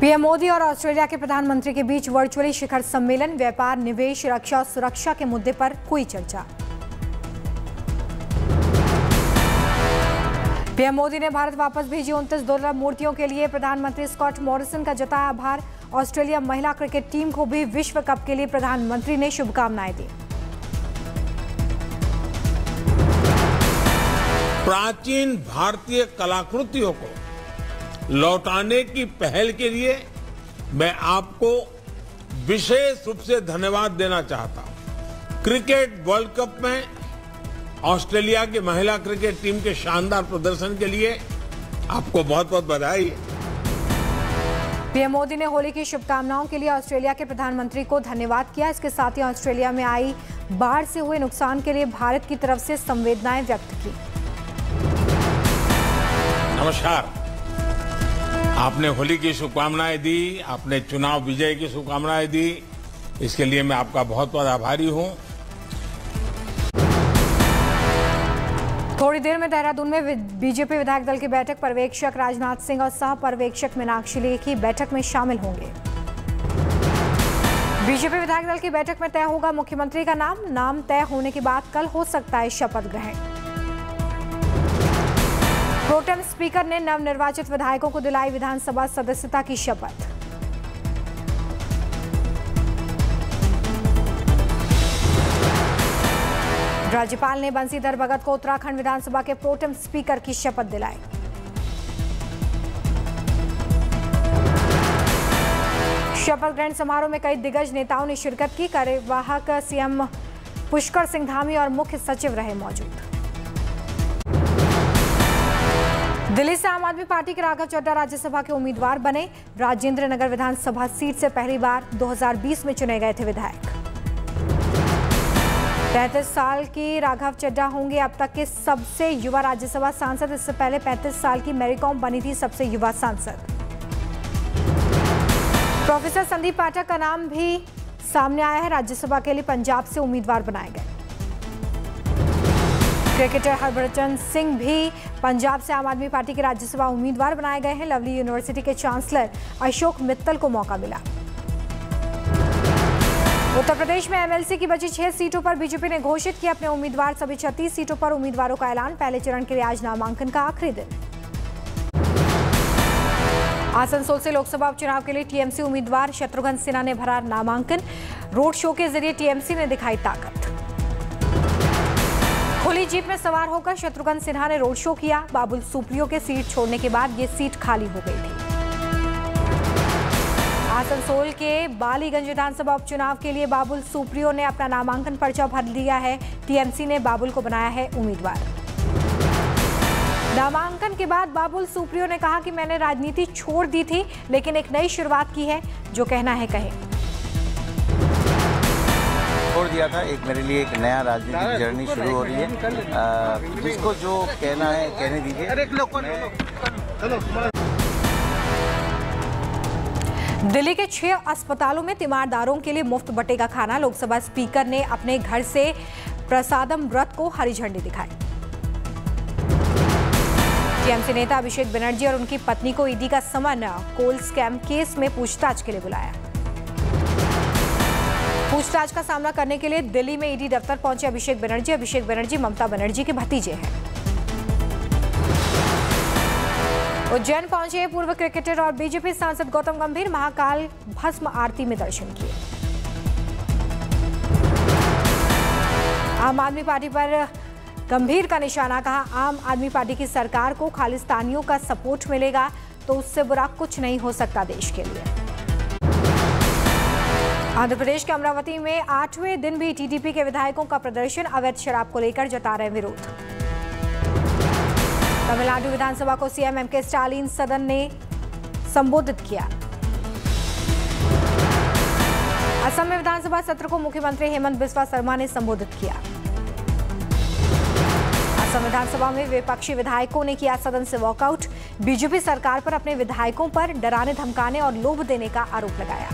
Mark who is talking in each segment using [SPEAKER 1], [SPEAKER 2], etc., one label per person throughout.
[SPEAKER 1] PM Modi और Australia के प्रधानमंत्री के बीच वर्चुअली शिखर सम्मेलन, व्यापार, निवेश, रक्षा और सुरक्षा के मुद्दे पर हुई चर्चा। पीएम मोदी ने भारत वापस भेजी 29 दुर्लभ मूर्तियों के लिए प्रधानमंत्री स्कॉट मॉरिसन का जताया आभार। ऑस्ट्रेलिया महिला क्रिकेट टीम को भी विश्व कप के लिए प्रधानमंत्री ने शुभकामनाएं दी।
[SPEAKER 2] प्राचीन भारतीय कलाकृतियों को लौटाने की पहल के लिए मैं आपको विशेष रूप से धन्यवाद देना चाहता हूं। क्रिकेट वर्ल्ड कप में ऑस्ट्रेलिया की महिला क्रिकेट टीम के शानदार प्रदर्शन के लिए आपको बहुत बहुत बधाई।
[SPEAKER 1] पीएम मोदी ने होली की शुभकामनाओं के लिए ऑस्ट्रेलिया के प्रधानमंत्री को धन्यवाद किया। इसके साथ ही ऑस्ट्रेलिया में आई बाढ़ से हुए नुकसान के लिए भारत की तरफ से संवेदनाएं व्यक्त की।
[SPEAKER 2] नमस्कार। आपने होली की शुभकामनाएं दी, आपने चुनाव विजय की शुभकामनाएं दी, इसके लिए मैं आपका बहुत बहुत आभारी हूं।
[SPEAKER 1] थोड़ी देर में देहरादून में बीजेपी विधायक दल की बैठक, पर्यवेक्षक राजनाथ सिंह और सह पर्यवेक्षक मीनाक्षी लेखी बैठक में शामिल होंगे। बीजेपी विधायक दल की बैठक में तय होगा मुख्यमंत्री का नाम। नाम तय होने के बाद कल हो सकता है शपथ ग्रहण। प्रोटेम स्पीकर ने नवनिर्वाचित विधायकों को दिलाई विधानसभा सदस्यता की शपथ। राज्यपाल ने बंसीधर भगत को उत्तराखंड विधानसभा के प्रोटेम स्पीकर की शपथ दिलाई। शपथ ग्रहण समारोह में कई दिग्गज नेताओं ने शिरकत की। कार्यवाहक सीएम पुष्कर सिंह धामी और मुख्य सचिव रहे मौजूद। दिल्ली से आम आदमी पार्टी के राघव चड्ढा राज्यसभा के उम्मीदवार बने। राजेंद्र नगर विधानसभा सीट से पहली बार 2020 में चुने गए थे विधायक। 35 साल की राघव चड्ढा होंगे अब तक के सबसे युवा राज्यसभा सांसद। इससे पहले 35 साल की मैरी कॉम बनी थी सबसे युवा सांसद। प्रोफेसर संदीप पाठक का नाम भी सामने आया है। राज्यसभा के लिए पंजाब से उम्मीदवार बनाए गए। क्रिकेटर हरभजन सिंह भी पंजाब से आम आदमी पार्टी के राज्यसभा उम्मीदवार बनाए गए हैं। लवली यूनिवर्सिटी के चांसलर अशोक मित्तल को मौका मिला। उत्तर प्रदेश में एमएलसी की बची 6 सीटों पर बीजेपी ने घोषित किया अपने उम्मीदवार। सभी 36 सीटों पर उम्मीदवारों का ऐलान। पहले चरण के लिए आज नामांकन का आखिरी दिन। आसनसोल से लोकसभा उपचुनाव के लिए टीएमसी उम्मीदवार शत्रुघ्न सिन्हा ने भरा नामांकन। रोड शो के जरिए टीएमसी ने दिखाई ताकत। खुली जीप में सवार होकर शत्रुघ्न सिन्हा ने रोड शो किया। बाबुल सुप्रियो के सीट छोड़ने के बाद ये सीट खाली हो गई थी। आसनसोल के बालीगंज विधानसभा उपचुनाव के लिए बाबुल सुप्रियो ने अपना नामांकन पर्चा भर लिया है। टीएमसी ने बाबुल को बनाया है उम्मीदवार। नामांकन के बाद बाबुल सुप्रियो ने कहा कि मैंने राजनीति छोड़ दी थी, लेकिन एक नई शुरुआत की है। जो कहना है कहे।
[SPEAKER 3] छोड़ दिया था, एक मेरे लिए एक नया राजनीतिक जर्नी शुरू हो रही है। जिसको जो कहना है कहने दीजिए।
[SPEAKER 1] दिल्ली के 6 अस्पतालों में तीमारदारों के लिए मुफ्त बटेगा खाना। लोकसभा स्पीकर ने अपने घर से प्रसादम व्रत को हरी झंडी दिखाई। टीएमसी नेता अभिषेक बनर्जी और उनकी पत्नी को ईडी का समन कोल स्कैम केस में पूछताछ के लिए बुलाया। पूछताछ का सामना करने के लिए दिल्ली में ईडी दफ्तर पहुंचे अभिषेक बनर्जी। अभिषेक बनर्जी ममता बनर्जी के भतीजे हैं। उज्जैन पहुंचे पूर्व क्रिकेटर और बीजेपी सांसद गौतम गंभीर। महाकाल भस्म आरती में दर्शन किए। आम आदमी पार्टी पर गंभीर का निशाना। कहा, आम आदमी पार्टी की सरकार को खालिस्तानियों का सपोर्ट मिलेगा तो उससे बुरा कुछ नहीं हो सकता देश के लिए। आंध्र प्रदेश के अमरावती में 8वें दिन भी टीडीपी के विधायकों का प्रदर्शन। अवैध शराब को लेकर जता रहे विरोध। तमिलनाडु विधानसभा को सीएम एमके स्टालिन सदन ने संबोधित किया। असम में विधानसभा सत्र को मुख्यमंत्री हेमंत बिस्वा शर्मा ने संबोधित किया। असम विधानसभा में विपक्षी विधायकों ने किया सदन से वॉकआउट। बीजेपी सरकार पर अपने विधायकों पर डराने धमकाने और लोभ देने का आरोप लगाया।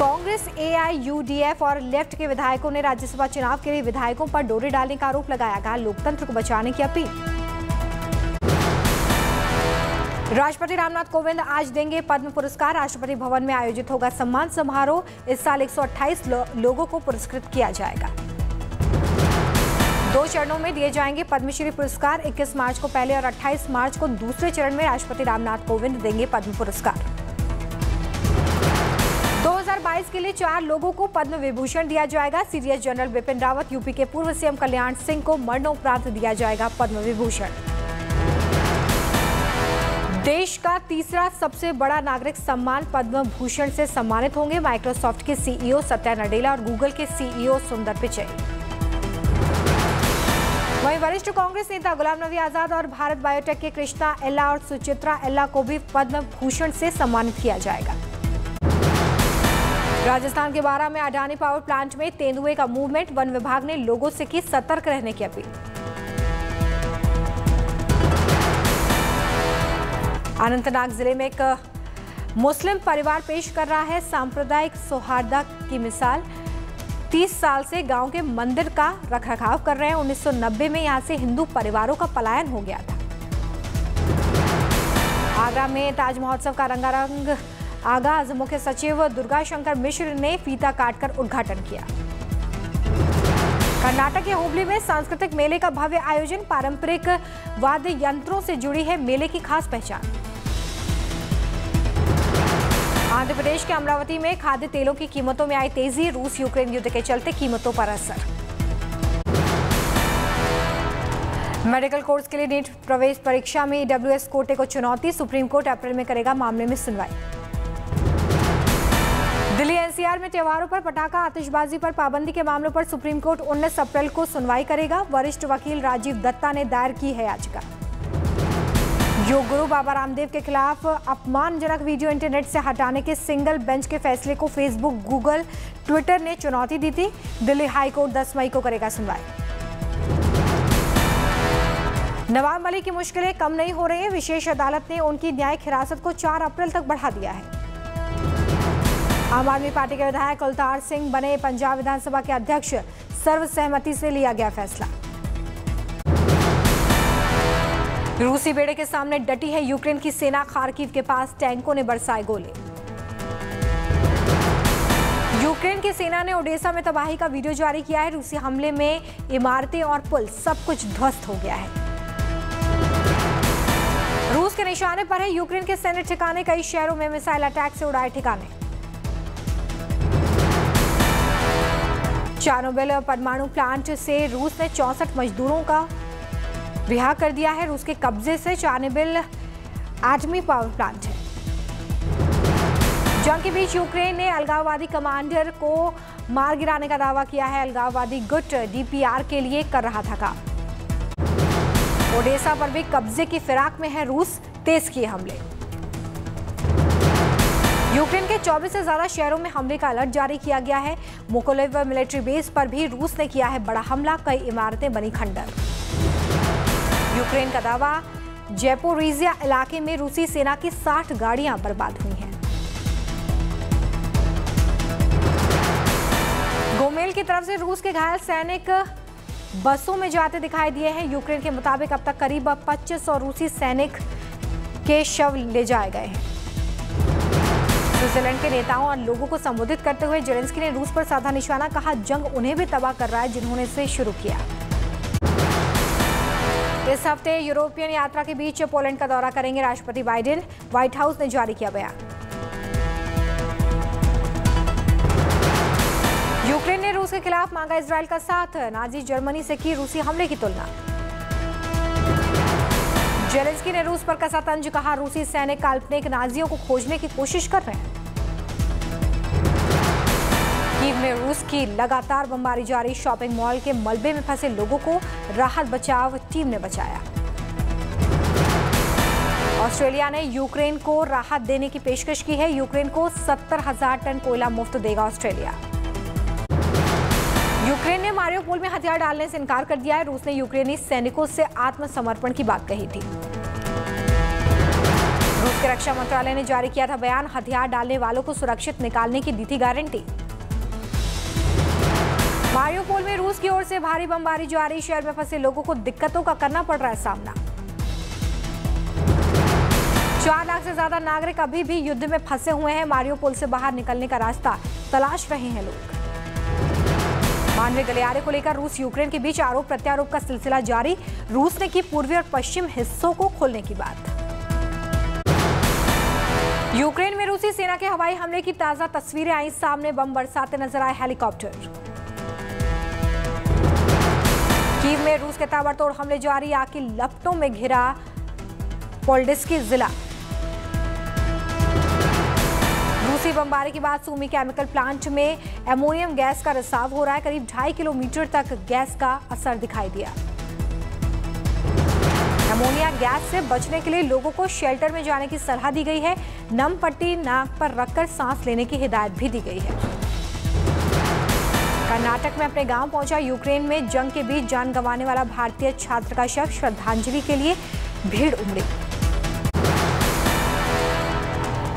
[SPEAKER 1] कांग्रेस, एआईयूडीएफ और लेफ्ट के विधायकों ने राज्यसभा चुनाव के लिए विधायकों पर डोरे डालने का आरोप लगाया। कहा, लोकतंत्र को बचाने की अपील। राष्ट्रपति रामनाथ कोविंद आज देंगे पद्म पुरस्कार। राष्ट्रपति भवन में आयोजित होगा सम्मान समारोह। इस साल 128 लोगों को पुरस्कृत किया जाएगा। 2 चरणों में दिए जाएंगे पद्मश्री पुरस्कार। 21 मार्च को पहले और 28 मार्च को दूसरे चरण में राष्ट्रपति रामनाथ कोविंद देंगे पद्म पुरस्कार। 2022 के लिए 4 लोगों को पद्म विभूषण दिया जाएगा। CDS general Bipin Rawat, UP के पूर्व सीएम कल्याण सिंह को मरणोपरांत दिया जाएगा पद्म विभूषण। देश का तीसरा सबसे बड़ा नागरिक सम्मान पद्म भूषण से सम्मानित होंगे माइक्रोसॉफ्ट के सीईओ सत्या नडेला और गूगल के सीईओ सुंदर पिचई। वहीं वरिष्ठ कांग्रेस नेता गुलाम नबी आजाद और भारत बायोटेक के कृष्णा एल्ला और सुचित्रा एल्ला को भी पद्म भूषण से सम्मानित किया जाएगा। राजस्थान के बारां में अडानी पावर प्लांट में तेंदुए का मूवमेंट। वन विभाग ने लोगों से की सतर्क रहने की अपील। अनंतनाग जिले में एक मुस्लिम परिवार पेश कर रहा है सांप्रदायिक सौहार्द की मिसाल। 30 साल से गांव के मंदिर का रखरखाव कर रहे हैं। 1990 में यहां से हिंदू परिवारों का पलायन हो गया था। आगरा में ताज महोत्सव का रंगारंग आगाज। मुख्य सचिव दुर्गा शंकर मिश्र ने फीता काटकर उद्घाटन किया। कर्नाटक के हुबली में सांस्कृतिक मेले का भव्य आयोजन। पारंपरिक वाद्य यंत्रों से जुड़ी है मेले की खास पहचान। आंध्र प्रदेश के अमरावती में खाद्य तेलों की कीमतों में आई तेजी। रूस यूक्रेन युद्ध के चलते कीमतों पर असर। मेडिकल कोर्स के लिए नीट प्रवेश परीक्षा में ईडब्ल्यूएस कोटे को चुनौती। सुप्रीम कोर्ट अप्रैल में करेगा मामले में सुनवाई। दिल्ली एनसीआर में त्योहारों पर पटाखा आतिशबाजी पर पाबंदी के मामलों पर सुप्रीम कोर्ट 19 अप्रैल को सुनवाई करेगा। वरिष्ठ वकील राजीव दत्ता ने दायर की है याचिका। योग गुरु बाबा रामदेव के खिलाफ अपमानजनक वीडियो इंटरनेट से हटाने के सिंगल बेंच के फैसले को फेसबुक, गूगल, ट्विटर ने चुनौती दी थी। दिल्ली हाई कोर्ट 10 मई को करेगा सुनवाई। नवाब मलिक की मुश्किलें कम नहीं हो रही हैं। विशेष अदालत ने उनकी न्यायिक हिरासत को 4 अप्रैल तक बढ़ा दिया है। आम आदमी पार्टी के विधायक कुलतार सिंह बने पंजाब विधानसभा के अध्यक्ष। सर्वसहमति से लिया गया फैसला। रूसी बेड़े के सामने डटी है यूक्रेन की सेना। खार्किव के पास टैंकों ने बरसाए गोले। यूक्रेन की सेना ने ओडेसा में तबाही का वीडियो जारी किया है। रूसी हमले में इमारतें और पुल सब कुछ ध्वस्त हो गया है। रूस के निशाने पर है यूक्रेन के सैन्य ठिकाने। कई शहरों में मिसाइल अटैक से उड़ाए ठिकाने। चार्नोबिल परमाणु प्लांट से रूस ने 64 मजदूरों का रिहा कर दिया है। रूस के कब्जे से चार्नोबिल एटमी पावर प्लांट है। जंग के बीच यूक्रेन ने अलगाववादी कमांडर को मार गिराने का दावा किया है। अलगाववादी गुट डीपीआर के लिए कर रहा था काम। ओडेसा पर भी कब्जे की फिराक में है रूस। तेज किए हमले। यूक्रेन के 24 से ज्यादा शहरों में हमले का अलर्ट जारी किया गया है। मोकोलेव मिलिट्री बेस पर भी रूस ने किया है बड़ा हमला। कई इमारतें बनी खंडर। यूक्रेन का दावा, जैपोरिजिया इलाके में रूसी सेना की 60 गाड़ियां बर्बाद हुई हैं। गोमेल की तरफ से रूस के घायल सैनिक बसों में जाते दिखाई दिए हैं। यूक्रेन के मुताबिक अब तक करीब 2500 रूसी सैनिक के शव ले जाए गए हैं। स्विट्जरलैंड के नेताओं और लोगों को संबोधित करते हुए जेलेंस्की ने रूस पर साधा निशाना। कहा, जंग उन्हें भी तबाह कर रहा है जिन्होंने इसे शुरू किया। इस हफ्ते यूरोपियन यात्रा के बीच पोलैंड का दौरा करेंगे राष्ट्रपति बाइडेन। व्हाइट हाउस ने जारी किया बयान। यूक्रेन ने रूस के खिलाफ मांगा इजरायल का साथ। नाजी जर्मनी से की रूसी हमले की तुलना। जेलेंस्की ने रूस पर कसा तंज। कहा, रूसी सैनिक काल्पनिक नाजियों को खोजने की कोशिश कर रहे हैं। कीव में रूस की लगातार बमबारी जारी। शॉपिंग मॉल के मलबे में फंसे लोगों को राहत बचाव टीम ने बचाया। ऑस्ट्रेलिया ने यूक्रेन को राहत देने की पेशकश की है। यूक्रेन को 70,000 टन कोयला मुफ्त देगा ऑस्ट्रेलिया। यूक्रेन ने मारियोपोल में हथियार डालने से इनकार कर दिया है। रूस ने यूक्रेनी सैनिकों से आत्मसमर्पण की बात कही थी। रूस के रक्षा मंत्रालय ने जारी किया था बयान। हथियार डालने वालों को सुरक्षित निकालने की दी थी गारंटी। मारियोपोल में रूस की ओर से भारी बमबारी जारी। शहर में फंसे लोगों को दिक्कतों का करना पड़ रहा है सामना। 4 लाख से ज्यादा नागरिक अभी भी युद्ध में फंसे हुए हैं। मारियोपोल से बाहर निकलने का रास्ता तलाश रहे हैं लोग। मानवीय गलियारे को लेकर रूस यूक्रेन के बीच आरोप प्रत्यारोप का सिलसिला जारी। रूस ने की पूर्वी और पश्चिम हिस्सों को खोलने की बात। यूक्रेन में रूसी सेना के हवाई हमले की ताजा तस्वीरें आई सामने। बम बरसाते नजर आए हेलीकॉप्टर। कीव में रूस के ताबड़तोड़ हमले जारी। आग की लपटों में घिरा पोल्डिस्की जिला। रूसी बमबारी के बाद सूमी केमिकल प्लांट में एमोनियम गैस का रिसाव हो रहा है। करीब 2.5 किलोमीटर तक गैस का असर दिखाई दिया। एमोनिया गैस से बचने के लिए लोगों को शेल्टर में जाने की सलाह दी गई है। नम पट्टी नाक पर रखकर सांस लेने की हिदायत भी दी गई है। कर्नाटक में अपने गांव पहुंचा यूक्रेन में जंग के बीच जान गंवाने वाला भारतीय छात्र का शव। श्रद्धांजलि के लिए भीड़ उमड़ी।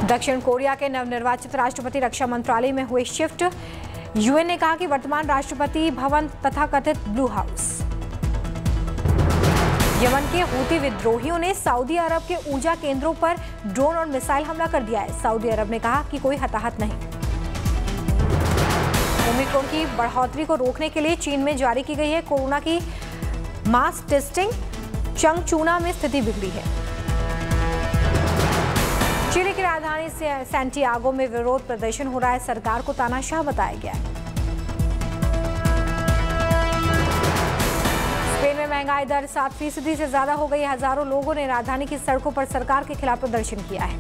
[SPEAKER 1] दक्षिण कोरिया के नवनिर्वाचित राष्ट्रपति रक्षा मंत्रालय में हुए शिफ्ट। यूएन ने कहा कि वर्तमान राष्ट्रपति भवन तथाकथित ब्लू हाउस। यमन के हूती विद्रोहियों ने सऊदी अरब के ऊर्जा केंद्रों पर ड्रोन और मिसाइल हमला कर दिया है। सऊदी अरब ने कहा कि कोई हताहत नहीं। ओमिक्रॉन की बढ़ोतरी को रोकने के लिए चीन में जारी की गई है कोरोना की मास टेस्टिंग। चंगचूना में स्थिति बिगड़ी है। चिली की राजधानी सैंटियागो में विरोध प्रदर्शन हो रहा है। सरकार को तानाशाह बताया गया है। स्पेन में महंगाई दर 7% से ज्यादा हो गई। हजारों लोगों ने राजधानी की सड़कों पर सरकार के खिलाफ प्रदर्शन किया है।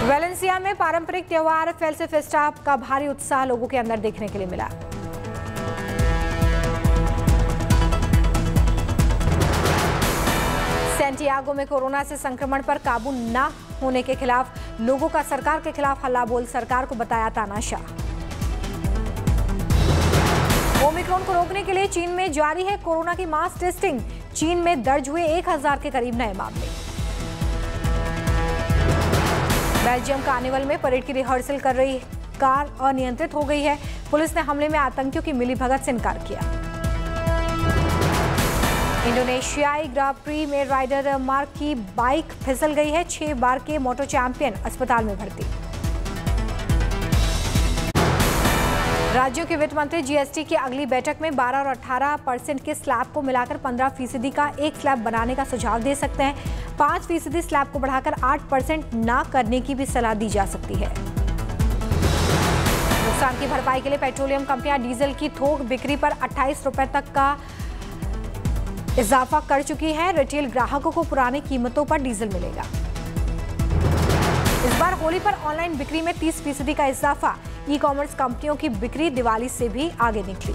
[SPEAKER 1] वेलेंसिया में पारंपरिक त्योहार फेल्से फेस्टा का भारी उत्साह लोगों के अंदर देखने के लिए मिला। सैंटियागो में कोरोना से संक्रमण पर काबू न होने के खिलाफ लोगों का सरकार के खिलाफ हल्ला बोल। सरकार को बताया तानाशाह। ओमिक्रॉन को रोकने के लिए चीन में जारी है कोरोना की मास टेस्टिंग। चीन में दर्ज हुए 1000 के करीब नए मामले। बेल्जियम कार्निवल में परेड की रिहर्सल कर रही कार अनियंत्रित हो गई है। पुलिस ने हमले में आतंकियों की मिलीभगत से इनकार किया। इंडोनेशियाई ग्रां प्री में राइडर मार्क की बाइक फिसल गई है। 6 बार के मोटो चैंपियन अस्पताल में भर्ती। राज्यों के वित्त मंत्री जीएसटी की अगली बैठक में 12 और 18% के स्लैब को मिलाकर 15% का एक स्लैब बनाने का सुझाव दे सकते हैं। 5% स्लैब को बढ़ाकर 8% ना करने की भी सलाह दी जा सकती है। नुकसान की भरपाई के लिए पेट्रोलियम कंपनियां डीजल की थोक बिक्री पर 28 रुपए तक का इजाफा कर चुकी है। रिटेल ग्राहकों को पुरानी कीमतों पर डीजल मिलेगा। इस बार होली पर ऑनलाइन बिक्री में 30% का इजाफा। ई कॉमर्स कंपनियों की बिक्री दिवाली से भी आगे निकली।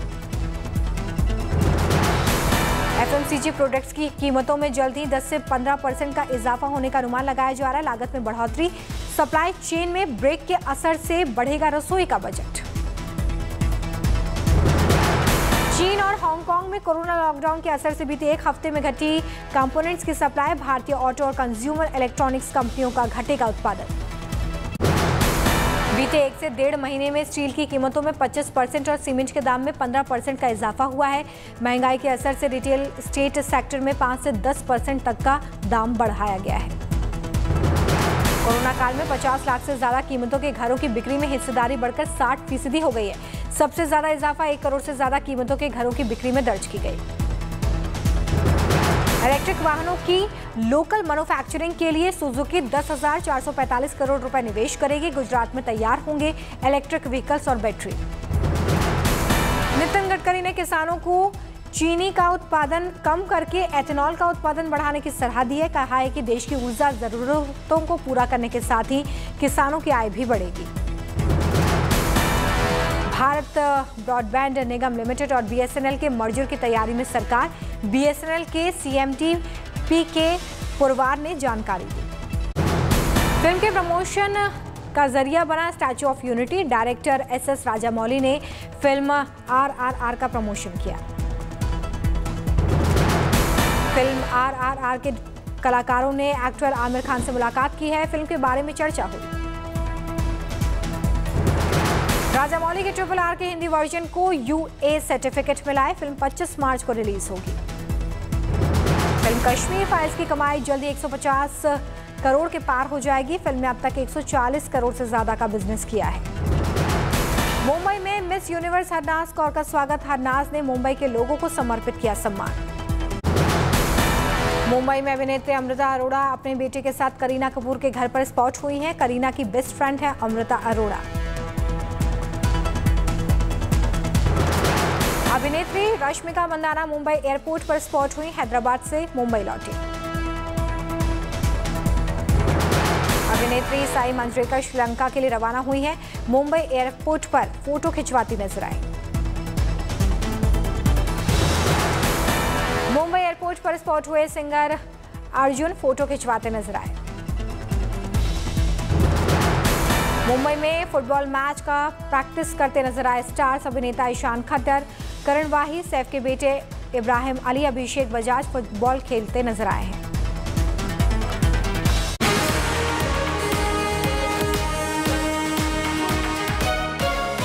[SPEAKER 1] एफएमसीजी प्रोडक्ट्स की कीमतों में जल्द ही 10 से 15% का इजाफा होने का अनुमान लगाया जा रहा है। लागत में बढ़ोतरी। सप्लाई चेन में ब्रेक के असर से बढ़ेगा रसोई का बजट। चीन और हांगकांग में कोरोना लॉकडाउन के असर से बीते एक हफ्ते में घटी कंपोनेंट्स की सप्लाई। भारतीय ऑटो और कंज्यूमर इलेक्ट्रॉनिक्स कंपनियों का घटेगा उत्पादन। बीते 1 से 1.5 महीने में स्टील की कीमतों में 25% और सीमेंट के दाम में 15% का इजाफा हुआ है। महंगाई के असर से रिटेल स्टेट सेक्टर में 5 से 10% तक का दाम बढ़ाया गया है। कोरोना काल में 50 लाख से ज्यादा कीमतों के घरों की बिक्री में हिस्सेदारी बढ़कर 60% हो गई है। सबसे ज्यादा इजाफा 1 करोड़ से ज्यादा कीमतों के घरों की बिक्री में दर्ज की गई। इलेक्ट्रिक वाहनों की लोकल मैन्युफैक्चरिंग के लिए सुजुकी 10,445 करोड़ रुपए निवेश करेगी। गुजरात में तैयार होंगे इलेक्ट्रिक व्हीकल्स और बैटरी। नितिन गडकरी ने किसानों को चीनी का उत्पादन कम करके एथेनॉल का उत्पादन बढ़ाने की सलाह दी है। कहा है कि देश की ऊर्जा जरूरतों को पूरा करने के साथ ही किसानों की आय भी बढ़ेगी। भारत ब्रॉडबैंड निगम लिमिटेड और बीएसएनएल के मर्जर की तैयारी में सरकार। बीएसएनएल के सीएमडी पीके पुरवार ने जानकारी दी। फिल्म के प्रमोशन का जरिया बना statue of unity. Director SS Rajamouli ने फिल्म आरआरआर का प्रमोशन किया। फिल्म आरआरआर के कलाकारों ने एक्टर आमिर खान से मुलाकात की है। फिल्म के बारे में चर्चा हुई। राजामौली के RRR के हिंदी वर्जन को UA सर्टिफिकेट मिला है। फिल्म 25 मार्च को रिलीज होगी। फिल्म कश्मीर फाइल्स की कमाई जल्दी 150 करोड़ के पार हो जाएगी। फिल्म ने अब तक 140 करोड़ से ज्यादा का बिजनेस किया है। मुंबई में मिस यूनिवर्स हरनाज कौर का स्वागत। हरनाज ने मुंबई के लोगों को समर्पित किया सम्मान। मुंबई में अभिनेत्री अमृता अरोड़ा अपने बेटे के साथ करीना कपूर के घर पर स्पॉट हुई हैं। करीना की बेस्ट फ्रेंड है अमृता अरोड़ा। अभिनेत्री रश्मिका मंदाना मुंबई एयरपोर्ट पर स्पॉट हुई। हैदराबाद से मुंबई लौटी। अभिनेत्री साई मंजरेकर श्रीलंका के लिए रवाना हुई हैं। मुंबई एयरपोर्ट पर फोटो खिंचवाती नजर आई। मुंबई एयरपोर्ट पर स्पॉट हुए सिंगर अर्जुन फोटो खिंचवाते नजर आए। मुंबई में फुटबॉल मैच का प्रैक्टिस करते नजर आए स्टार्स। अभिनेता ईशान खट्टर, करण वाही, सैफ के बेटे इब्राहिम अली, अभिषेक बजाज फुटबॉल खेलते नजर आए हैं।